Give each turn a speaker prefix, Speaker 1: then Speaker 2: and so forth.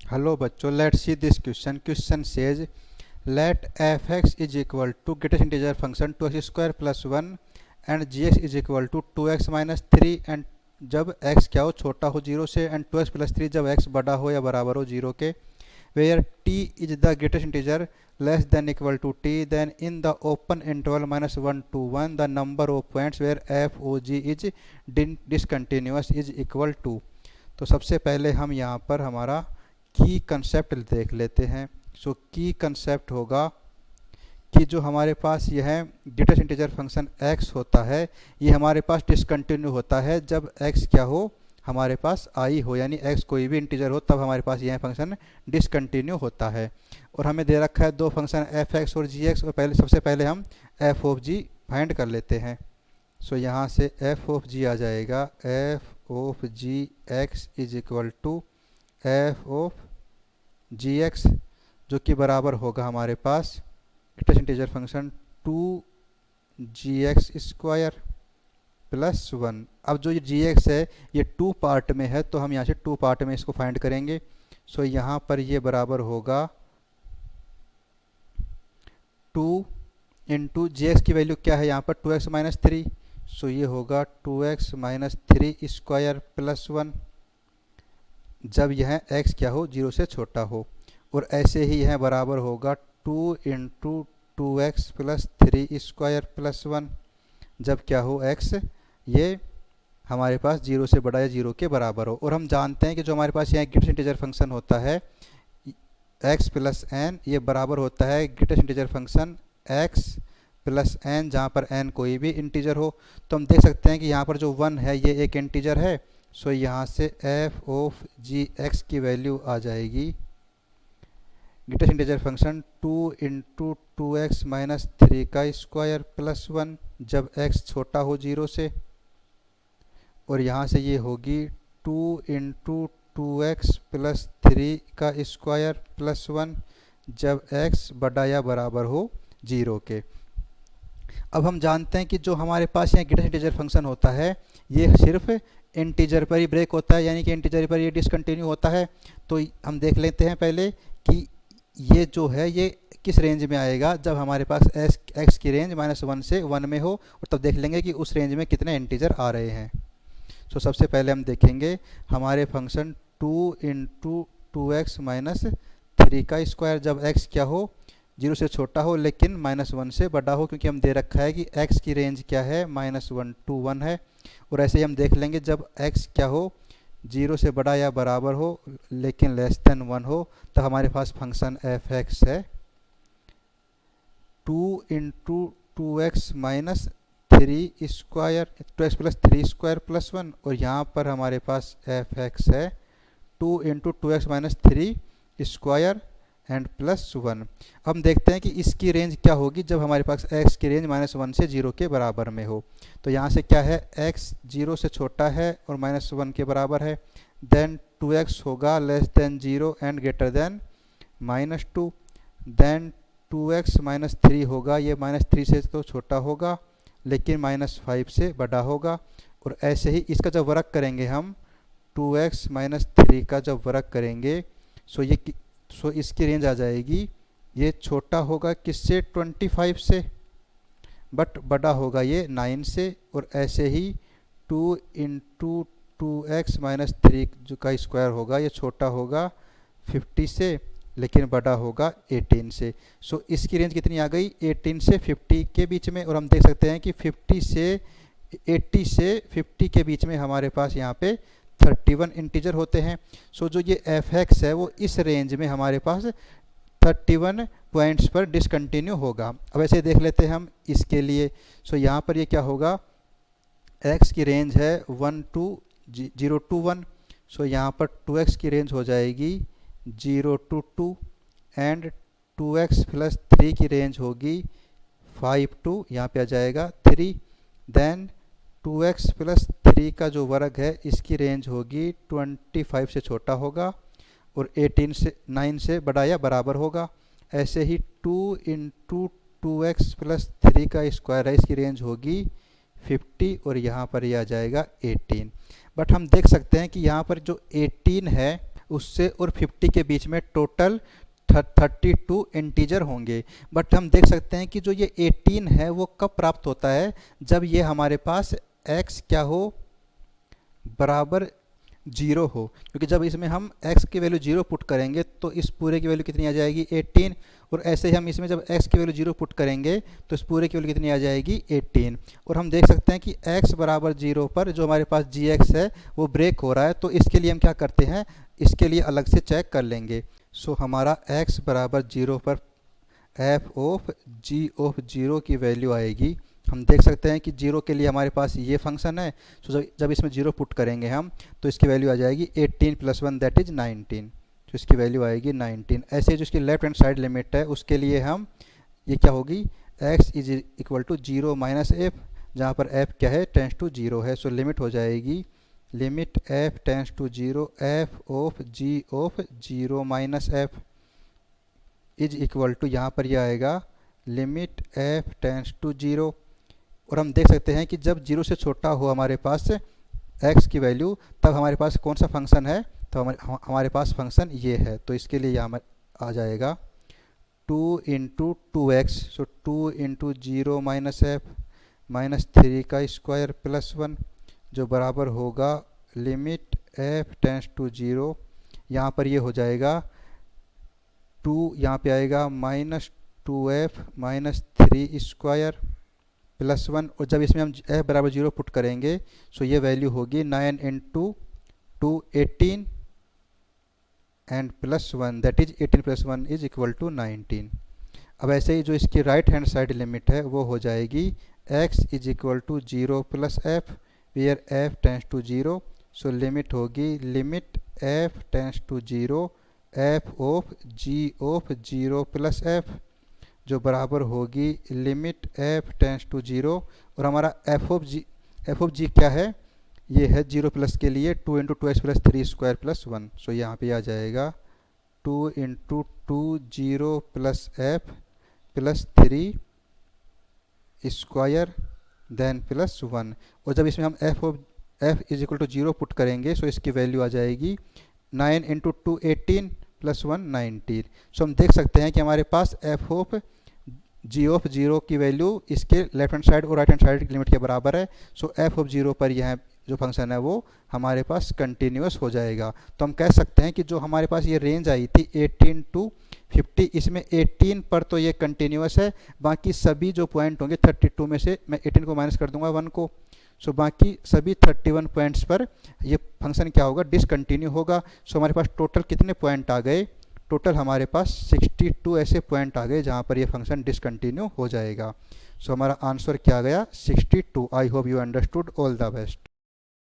Speaker 1: Hello बच्चों, let's see this question. Question says let fx is equal to greatest integer function 2x square plus 1 and gx is equal to 2x minus 3 and जब x क्या हो छोटा हो 0 से and 2x plus 3 जब x बड़ा हो या बराबर हो 0 के where t is the greatest integer less than equal to t then in the open interval minus 1 to 1 the number of points where f o g is discontinuous is equal to। तो सबसे पहले हम यहाँ पर हमारा की concept देख लेते हैं। सो की कंसेप्ट होगा कि जो हमारे पास यह ग्रेटेस्ट इंटीजर फंक्शन x होता है ये हमारे पास डिसकंटिन्यू होता है जब x क्या हो हमारे पास आई हो, यानी x कोई भी इंटीजर हो तब हमारे पास यह फंक्शन डिसकंटिन्यू होता है। और हमें दे रखा है दो फंक्शन f(x) और g(x) और सबसे पहले हम f ऑफ g फाइंड कर लेते हैं। सो यहाँ से f ऑफ g आ जाएगा f of G X is equal to f of G X जो कि बराबर होगा हमारे पास greatest integer function 2gx square plus 1। अब जो ये gx है ये 2 पार्ट में है तो हम यहाँ से 2 पार्ट में इसको फाइंड करेंगे। सो यहाँ पर ये बराबर होगा 2 इंटू जी एक्स की वैल्यू क्या है यहाँ पर 2x माइनस 3। सो ये होगा 2x माइनस 3 स्क्वायर प्लस 1 जब यह x क्या हो 0 से छोटा हो। और ऐसे ही यह बराबर होगा 2 into 2x plus 3 square plus 1 जब क्या हो x ये हमारे पास 0 से बड़ा या 0 के बराबर हो। और हम जानते हैं कि जो हमारे पास यहाँ ग्रेटेस्ट इंटीजर फंक्शन होता है x प्लस n ये बराबर होता है greatest integer function x plus n जहाँ पर n कोई भी इंटीजर हो। तो हम देख सकते हैं कि यहाँ पर जो 1 है ये एक इंटीजर है। सो यहाँ से f ऑफ जी एक्स की वैल्यू आ जाएगी greatest integer function 2 into 2x minus 3 का स्क्वायर प्लस 1 जब x छोटा हो 0 से। और यहाँ से ये होगी 2 इंटू 2x प्लस 3 का स्क्वायर प्लस 1 जब x बड़ा या बराबर हो 0 के। अब हम जानते हैं कि जो हमारे पास यहाँ ग्रेटेस्ट इंटीजर फंक्शन होता है ये सिर्फ इंटीजर पर ही ब्रेक होता है, यानी कि इंटीजर पर ये डिसकंटिन्यू होता है। तो हम देख लेते हैं पहले कि ये जो है ये किस रेंज में आएगा जब हमारे पास x की रेंज -1 से 1 में हो, और तब देख लेंगे कि उस रेंज में कितने इंटीजर आ रहे हैं। सो सबसे पहले हम देखेंगे हमारे फंक्शन 2 इंटू 2x माइनस 3 का स्क्वायर जब x क्या हो 0 से छोटा हो लेकिन -1 से बड़ा हो, क्योंकि हम दे रखा है कि x की रेंज क्या है -1 to 1 है। और ऐसे ही हम देख लेंगे जब x क्या हो 0 से बड़ा या बराबर हो लेकिन लेस देन 1 हो तो हमारे पास फंक्शन f(x) है 2 into 2x minus 3 square 2x plus 3 square plus 1। और यहाँ पर हमारे पास f(x) है 2 into 2x minus 3 square and plus 1। हम देखते हैं कि इसकी रेंज क्या होगी जब हमारे पास x की रेंज -1 से 0 के बराबर में हो। तो यहाँ से क्या है x 0 से छोटा है और -1 के बराबर है, देन 2x होगा less than 0 and greater than -2, then 2x minus 3 होगा ये -3 से तो छोटा होगा लेकिन -5 से बड़ा होगा। और ऐसे ही इसका जब वर्क करेंगे हम 2x माइनस 3 का जब वर्क करेंगे सो इसकी रेंज आ जाएगी ये छोटा होगा किससे 25 से बट बड़ा होगा ये 9 से। और ऐसे ही 2 इंटू 2x माइनस 3 जो का स्क्वायर होगा ये छोटा होगा 50 से लेकिन बड़ा होगा 18 से। सो इसकी रेंज कितनी आ गई 18 से 50 के बीच में। और हम देख सकते हैं कि 80 से 50 के बीच में हमारे पास यहाँ पे 31 इंटीजर होते हैं। सो जो ये f(x) है वो इस रेंज में हमारे पास 31 पॉइंट्स पर डिसकंटिन्यू होगा। अब ऐसे देख लेते हैं हम इसके लिए। सो यहाँ पर ये क्या होगा x की रेंज है 0 to 1। सो यहाँ पर 2x की रेंज हो जाएगी 0 to 2 एंड 2x प्लस 3 की रेंज होगी 5 to यहाँ पे आ जाएगा 3, देन 2x प्लस 3 का जो वर्ग है इसकी रेंज होगी 25 से छोटा होगा और 9 से बड़ा या बराबर होगा। ऐसे ही 2 इंटू 2x प्लस 3 का स्क्वायर है इसकी रेंज होगी 50 और यहाँ पर यह आ जाएगा 18। बट हम देख सकते हैं कि यहाँ पर जो 18 है उससे और 50 के बीच में टोटल 32 इंटीजर होंगे। बट हम देख सकते हैं कि जो ये 18 है वो कब प्राप्त होता है, जब ये हमारे पास x क्या हो, बराबर 0 हो, क्योंकि जब इसमें हम x की वैल्यू 0 पुट करेंगे तो इस पूरे की वैल्यू कितनी आ जाएगी 18, और ऐसे ही हम इसमें जब x की वैल्यू 0 पुट करेंगे तो इस पूरे की वैल्यू कितनी आ जाएगी 18। और हम देख सकते हैं कि x बराबर 0 पर जो हमारे पास gx है वो ब्रेक हो रहा है, तो इसके लिए हम क्या करते हैं, इसके लिए अलग से चेक कर लेंगे। सो हमारा x बराबर 0 पर f ऑफ g ऑफ 0 की वैल्यू आएगी, हम देख सकते हैं कि 0 के लिए हमारे पास ये फंक्शन है। सो जब इसमें 0 पुट करेंगे हम तो इसकी वैल्यू आ जाएगी 18 + 1 दैट इज़ 19, तो इसकी वैल्यू आएगी 19। ऐसे जो इसकी लेफ्ट हैंड साइड लिमिट है उसके लिए हम ये क्या होगी, x is equal to 0 minus f, जहाँ पर f क्या है, टेंस टू 0 है। सो लिमिट हो जाएगी limit f tends to 0 f of g of 0 minus f is equal to, यहाँ पर यह आएगा लिमिट f टेंस टू 0। और हम देख सकते हैं कि जब 0 से छोटा हो हमारे पास x की वैल्यू, तब हमारे पास कौन सा फंक्शन है, तो हमारे पास फंक्शन ये है। तो इसके लिए यहाँ आ जाएगा 2 इंटू 2x, सो 2 इंटू 0 माइनस एफ माइनस 3 का स्क्वायर प्लस 1, जो बराबर होगा लिमिट f टेंस टू 0, यहाँ पर ये हो जाएगा 2, यहाँ पे आएगा minus 2f minus 3 square plus 1, और जब इसमें हम f बराबर 0 पुट करेंगे सो ये वैल्यू होगी 9 into 2 18 and plus 1 that is 18 plus 1 is equal to 19। अब ऐसे ही जो इसकी राइट हैंड साइड लिमिट है वो हो जाएगी x is equal to 0 plus F where f tends to 0, so limit होगी limit f tends to 0 f of g of 0 plus f, जो बराबर होगी लिमिट f टेंस टू 0, और हमारा f ऑफ g क्या है, ये है 0 प्लस के लिए 2 into 2x plus 3 square plus 1, so यहाँ पे आ जाएगा 2 into 2 0 plus f plus 3 square then plus 1, और जब इसमें हम f is equal to 0 put करेंगे सो इसकी वैल्यू आ जाएगी 9 इंटू 2 18 प्लस 1 19। सो हम देख सकते हैं कि हमारे पास f ऑफ g ऑफ 0 की वैल्यू इसके लेफ्ट हैंड साइड और राइट हैंड साइड की लिमिट के बराबर है। सो f ऑफ 0 पर यह जो फंक्शन है वो हमारे पास कंटिन्यूस हो जाएगा। तो हम कह सकते हैं कि जो हमारे पास ये रेंज आई थी 18 टू 50, इसमें 18 पर तो ये कंटिन्यूस है, बाकी सभी जो पॉइंट होंगे 32 में से मैं 18 को माइनस कर दूंगा 1 को, सो बाकी सभी 31 पॉइंट्स पर ये फंक्शन क्या होगा, डिसकंटिन्यू होगा। सो हमारे पास टोटल कितने पॉइंट आ गए, टोटल हमारे पास 62 ऐसे पॉइंट आ गए जहाँ पर ये फंक्शन डिसकंटिन्यू हो जाएगा। सो हमारा आंसर क्या गया 62। I hope you understood. All the best.